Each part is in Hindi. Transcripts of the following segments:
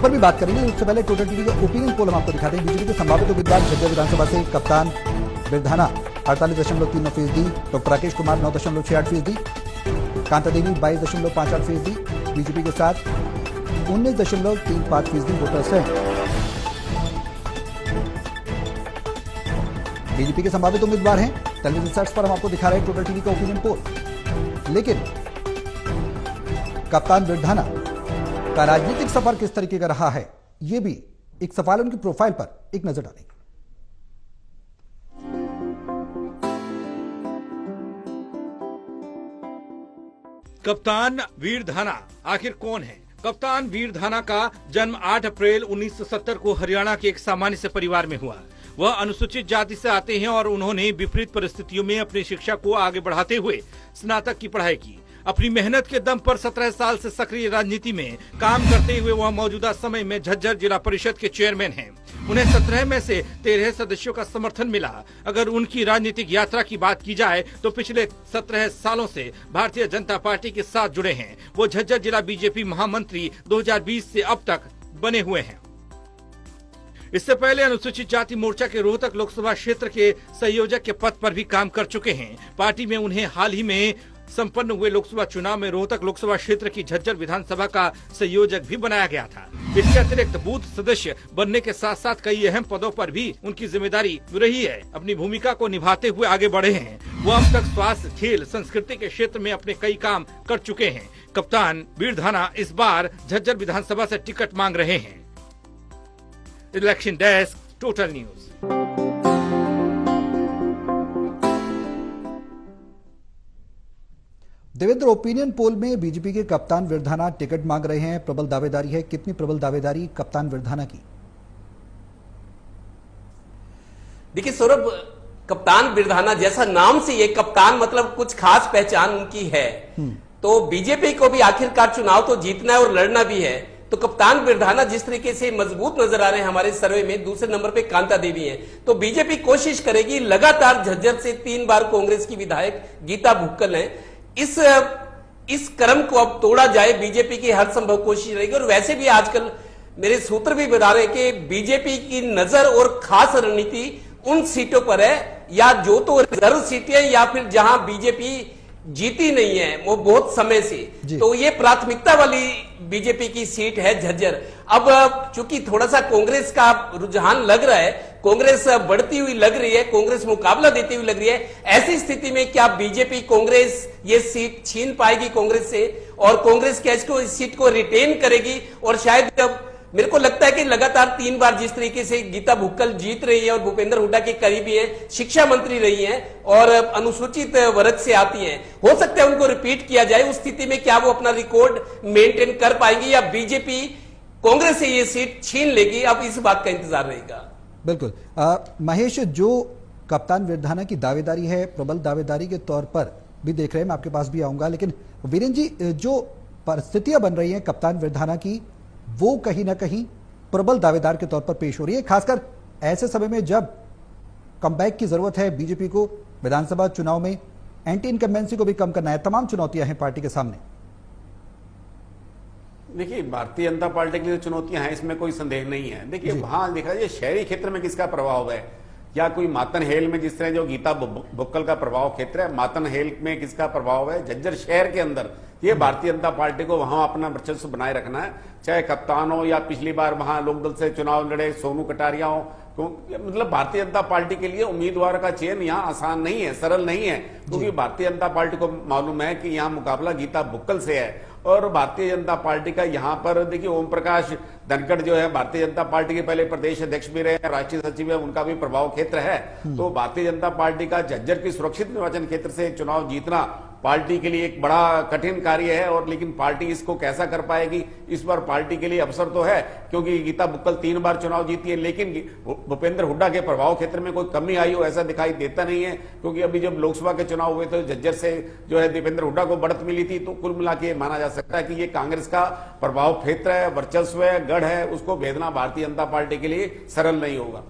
पर भी बात करेंगे। उससे पहले टोटल टीवी का ओपिनियन पोल हम आपको दिखाते हैं। बीजेपी के संभावित उम्मीदवार झज्जर विधानसभा से कप्तान बिरधाना 48.39%, डॉक्टर राकेश कुमार 9.68%, कांता देवी 22.58%, बीजेपी के साथ 19.35% वोटर्स हैं। बीजेपी के संभावित उम्मीदवार हैं। टेलीविजन सेट्स पर हम आपको दिखा रहे हैं टोटल टीवी का ओपिनियन पोल। लेकिन कप्तान बिरधाना का राजनीतिक सफर किस तरीके का रहा है, यह भी एक सवाल। उनकी प्रोफाइल पर एक नजर डालेंगे। कप्तान वीरधाना आखिर कौन है? कप्तान वीरधाना का जन्म 8 अप्रैल 1970 को हरियाणा के एक सामान्य से परिवार में हुआ। वह अनुसूचित जाति से आते हैं और उन्होंने विपरीत परिस्थितियों में अपनी शिक्षा को आगे बढ़ाते हुए स्नातक की पढ़ाई की। अपनी मेहनत के दम पर 17 साल से सक्रिय राजनीति में काम करते हुए वह मौजूदा समय में झज्जर जिला परिषद के चेयरमैन हैं। उन्हें 17 में से 13 सदस्यों का समर्थन मिला। अगर उनकी राजनीतिक यात्रा की बात की जाए तो पिछले 17 सालों से भारतीय जनता पार्टी के साथ जुड़े हैं। वो झज्जर जिला बीजेपी महामंत्री 2020 से अब तक बने हुए हैं। इससे पहले अनुसूचित जाति मोर्चा के रोहतक लोकसभा क्षेत्र के संयोजक के पद पर भी काम कर चुके हैं। पार्टी में उन्हें हाल ही में संपन्न हुए लोकसभा चुनाव में रोहतक लोकसभा क्षेत्र की झज्जर विधानसभा का संयोजक भी बनाया गया था। इसके अतिरिक्त बूथ सदस्य बनने के साथ साथ कई अहम पदों पर भी उनकी जिम्मेदारी रही है। अपनी भूमिका को निभाते हुए आगे बढ़े हैं। वो अब तक स्वास्थ्य, खेल, संस्कृति के क्षेत्र में अपने कई काम कर चुके हैं। कप्तान वीरधाना इस बार झज्जर विधानसभा से टिकट मांग रहे हैं। Election desk, total news. Devendra, opinion poll में बीजेपी के कप्तान वीरधाना टिकट मांग रहे हैं। प्रबल दावेदारी है। कितनी प्रबल दावेदारी कप्तान वीरधाना की? देखिए सौरभ, कप्तान वीरधाना जैसा नाम से ये कप्तान मतलब कुछ खास पहचान उनकी है। तो बीजेपी को भी आखिरकार चुनाव तो जीतना है और लड़ना भी है। तो कप्तान बिरधाना जिस तरीके से मजबूत नजर आ रहे हैं हमारे सर्वे में, दूसरे नंबर पे कांता देवी हैं। तो बीजेपी कोशिश करेगी, लगातार झज्जर से 3 बार कांग्रेस की विधायक गीता भुक्कल हैं, इस क्रम को अब तोड़ा जाए। बीजेपी की हर संभव कोशिश रहेगी। और वैसे भी आजकल मेरे सूत्र भी बता रहे हैं कि बीजेपी की नजर और खास रणनीति उन सीटों पर है, या जो तो रिजर्व सीटें या फिर जहां बीजेपी जीती नहीं है वो बहुत समय से, तो ये प्राथमिकता वाली बीजेपी की सीट है झज्जर। अब चूंकि थोड़ा सा कांग्रेस का रुझान लग रहा है, कांग्रेस बढ़ती हुई लग रही है, कांग्रेस मुकाबला देती हुई लग रही है, ऐसी स्थिति में क्या बीजेपी कांग्रेस ये सीट छीन पाएगी कांग्रेस से, और कांग्रेस क्या इसको इस सीट को रिटेन करेगी? और शायद अब मेरे को लगता है कि लगातार 3 बार जिस तरीके से गीता भुक्कल जीत रही है और भूपेंद्र हुड्डा के करीबी है, शिक्षा मंत्री रही हैं और अनुसूचित वर्ग से आती हैं, हो सकता है उनको रिपीट किया जाए। उस स्थिति में क्या वो अपना रिकॉर्ड मेंटेन कर पाएंगी या बीजेपी कांग्रेस से ये सीट छीन लेगी? अब इस बात का इंतजार रहेगा। बिल्कुल। महेश, जो कप्तान वीरधाना की दावेदारी है, प्रबल दावेदारी के तौर पर भी देख रहे हैं, मैं आपके पास भी आऊंगा, लेकिन वीरेंद्र जी, जो परिस्थितियां बन रही हैं कप्तान वीरधाना की, वो कहीं ना कहीं प्रबल दावेदार के तौर पर पेश हो रही है, खासकर ऐसे समय में जब कमबैक की जरूरत है बीजेपी को। विधानसभा चुनाव में एंटी इनकम्बेंसी को भी कम करना है, तमाम चुनौतियां हैं पार्टी के सामने। देखिए, भारतीय जनता पार्टी के लिए चुनौतियां हैं, इसमें कोई संदेह नहीं है। देखिए, वहां देखा जाए शहरी क्षेत्र में किसका प्रभाव है, या कोई मातनहेल में जिस तरह जो गीता भुक्कल का प्रभाव क्षेत्र है, मातनहेल में किसका प्रभाव है, झज्जर शहर के अंदर ये भारतीय जनता पार्टी को वहां अपना वर्चस्व बनाए रखना है। चाहे कप्तान हो या पिछली बार वहां लोकदल से चुनाव लड़े सोनू कटारिया हो, मतलब भारतीय जनता पार्टी के लिए उम्मीदवार का चयन यहाँ आसान नहीं है, सरल नहीं है, क्योंकि भारतीय जनता पार्टी को मालूम है कि यहाँ मुकाबला गीता भुक्कल से है। और भारतीय जनता पार्टी का यहाँ पर देखिए, ओम प्रकाश धनखड़ जो है भारतीय जनता पार्टी के पहले प्रदेश अध्यक्ष भी रहे, राष्ट्रीय सचिव है, उनका भी प्रभाव क्षेत्र है। तो भारतीय जनता पार्टी का झज्जर की सुरक्षित निर्वाचन क्षेत्र से चुनाव जीतना पार्टी के लिए एक बड़ा कठिन कार्य है। और लेकिन पार्टी इसको कैसा कर पाएगी, इस बार पार्टी के लिए अवसर तो है, क्योंकि गीता भुक्कल 3 बार चुनाव जीती है, लेकिन भूपेंद्र हुड्डा के प्रभाव क्षेत्र में कोई कमी आई हो ऐसा दिखाई देता नहीं है। क्योंकि अभी जब लोकसभा के चुनाव हुए तो झज्जर से जो है दीपेंद्र हुड्डा को बढ़त मिली थी। तो कुल मिला के माना जा सकता है कि ये कांग्रेस का प्रभाव क्षेत्र है, वर्चस्व है, गढ़ है, उसको भेदना भारतीय जनता पार्टी के लिए सरल नहीं होगा।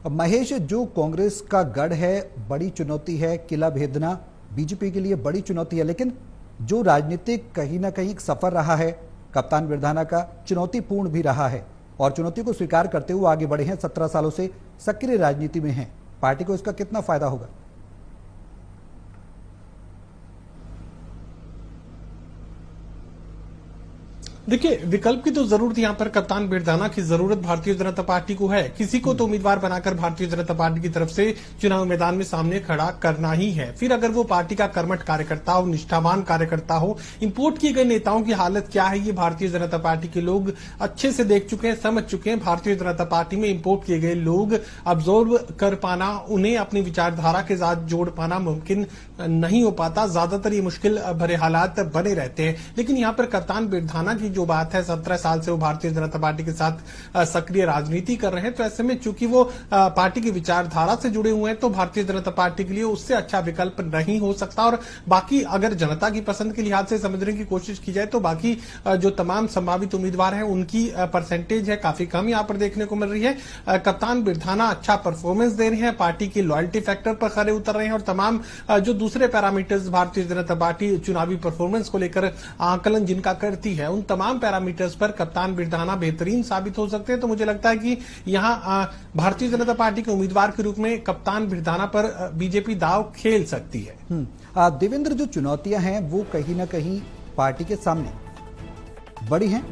अब महेश, जो कांग्रेस का गढ़ है, बड़ी चुनौती है, किला भेदना बीजेपी के लिए बड़ी चुनौती है, लेकिन जो राजनीतिक कहीं ना कहीं सफर रहा है कप्तान विरधाना का चुनौतीपूर्ण भी रहा है और चुनौती को स्वीकार करते हुए आगे बढ़े हैं। 17 सालों से सक्रिय राजनीति में हैं। पार्टी को इसका कितना फायदा होगा? देखिए, विकल्प की तो जरूरत यहाँ पर कप्तान बिरधाना की जरूरत भारतीय जनता पार्टी को है। किसी को तो उम्मीदवार बनाकर भारतीय जनता पार्टी की तरफ से चुनाव मैदान में सामने खड़ा करना ही है। फिर अगर वो पार्टी का कर्मठ कार्यकर्ता हो, निष्ठावान कार्यकर्ता हो, इंपोर्ट किए गए नेताओं की हालत क्या है ये भारतीय जनता पार्टी के लोग अच्छे से देख चुके हैं, समझ चुके हैं। भारतीय जनता पार्टी में इंपोर्ट किए गए लोग अब्जॉर्व कर पाना, उन्हें अपनी विचारधारा के साथ जोड़ पाना मुमकिन नहीं हो पाता। ज्यादातर ये मुश्किल भरे हालात बने रहते हैं। लेकिन यहाँ पर कप्तान बिरधाना की जो बात है, 17 साल से वो भारतीय जनता पार्टी के साथ सक्रिय राजनीति कर रहे हैं, तो ऐसे में चूंकि वो पार्टी की विचारधारा से जुड़े हुए हैं तो भारतीय जनता पार्टी के लिए उससे अच्छा विकल्प नहीं हो सकता। और बाकी अगर जनता की पसंद के लिहाज से समझने की कोशिश की जाए तो बाकी जो तमाम संभावित उम्मीदवार हैं उनकी परसेंटेज है काफी कम यहाँ पर देखने को मिल रही है। कप्तान बिरधाना अच्छा परफॉर्मेंस दे रहे हैं, पार्टी की लॉयल्टी फैक्टर पर खरे उतर रहे हैं और तमाम जो दूसरे पैरामीटर्स भारतीय जनता पार्टी चुनावी परफॉर्मेंस को लेकर आकलन जिनका करती है, उन तमाम पैरामीटर्स पर कप्तान बिरधाना बेहतरीन साबित हो सकते हैं। तो मुझे लगता है कि यहां भारतीय जनता पार्टी के उम्मीदवार के रूप में कप्तान बिरधाना पर बीजेपी दाव खेल सकती है। देवेंद्र, जो चुनौतियां हैं वो कहीं ना कहीं पार्टी के सामने बड़ी हैं